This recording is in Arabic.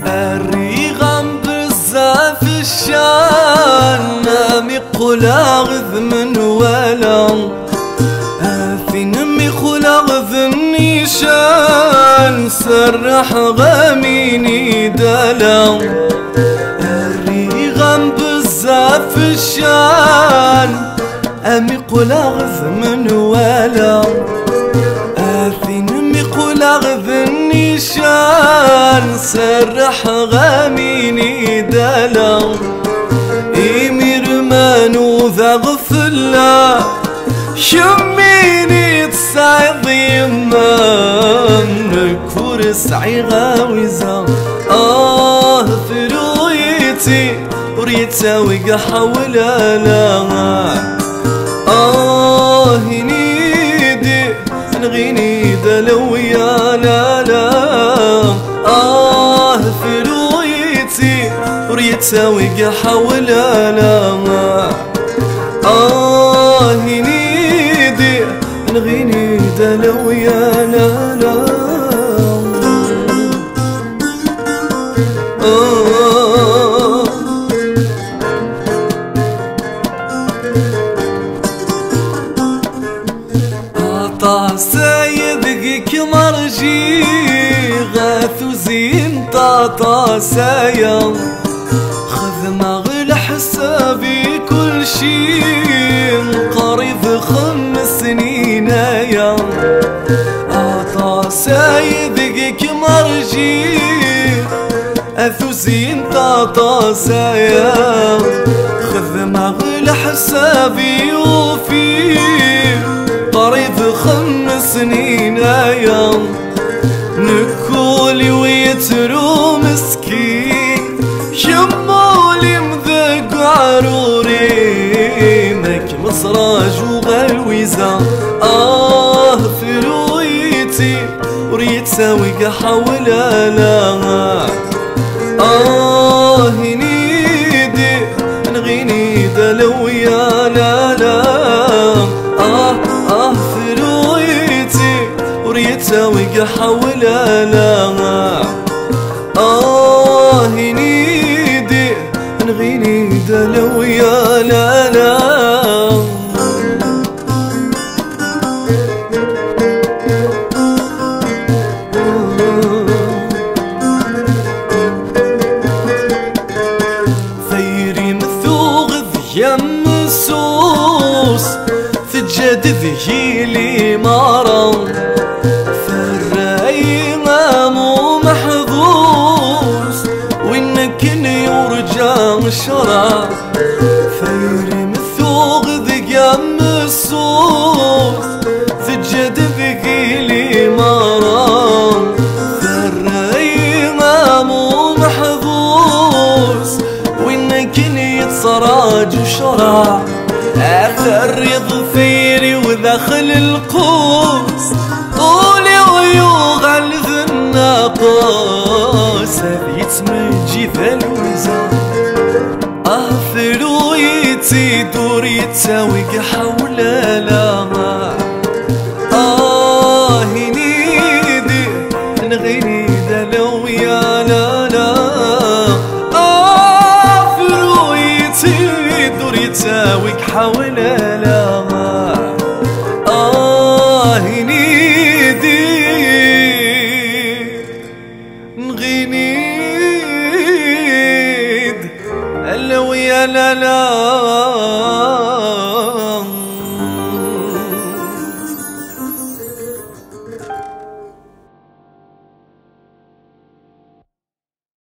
الريغم بزاف الشان ميقولا غذ من ولا اثين ميقولا غذ النيشان سرح غاميني دالا الريغم بزاف الشان ميقولا غذ من ولا اثين ميقولا غذ النيشان سرح غاميني دالا إمير مانو ذا غفلا شميني تسعد يمان كورس عغاوزا فرويتي وريتا وقحا ولا لا هنيدي نغيني دلويا لا لا فرويتي وريتا وقحا ولا لا هنيدي نغيني دلويا لا لا سايدك مرجي غاثو زين طاطا سايا خذ مغل حسابي كل شي قريب 5 سنين يا عطا سايدك مرجي غاثو زين طاطا سايا خذ مغل حسابي وفي قريب 5 سنين يا نكولي ويترو مسكين شمولي مذق عروري مك مصراج وغلويزة فرويتي وريتا وقحا ولا لا هنيدي نغيني دلويا لا لا فرويتي وريتا وقحا ولا لا هنيدي نغيني دلويا لا لا ثيري مثوغ يم سوس تجدد هيلي مرض فالرايمة مو محظوظ وإنك يرجع شرع فيري مثوغ ذقام الصوص تجدد هيلي مرض فالرايمة مو محظوظ وإنك يتصراج شرع أثر ظفيري ودخل القوس طولي ويوغل ذي الناقوس هذيت مجي ثلوزة فرويتي دوريتا وقحا ولا لا هنيدي نغيني دلويا لا لا فرويتي دوريتا وقحا ولا لا هنيدي نغينيد اللويا لا لا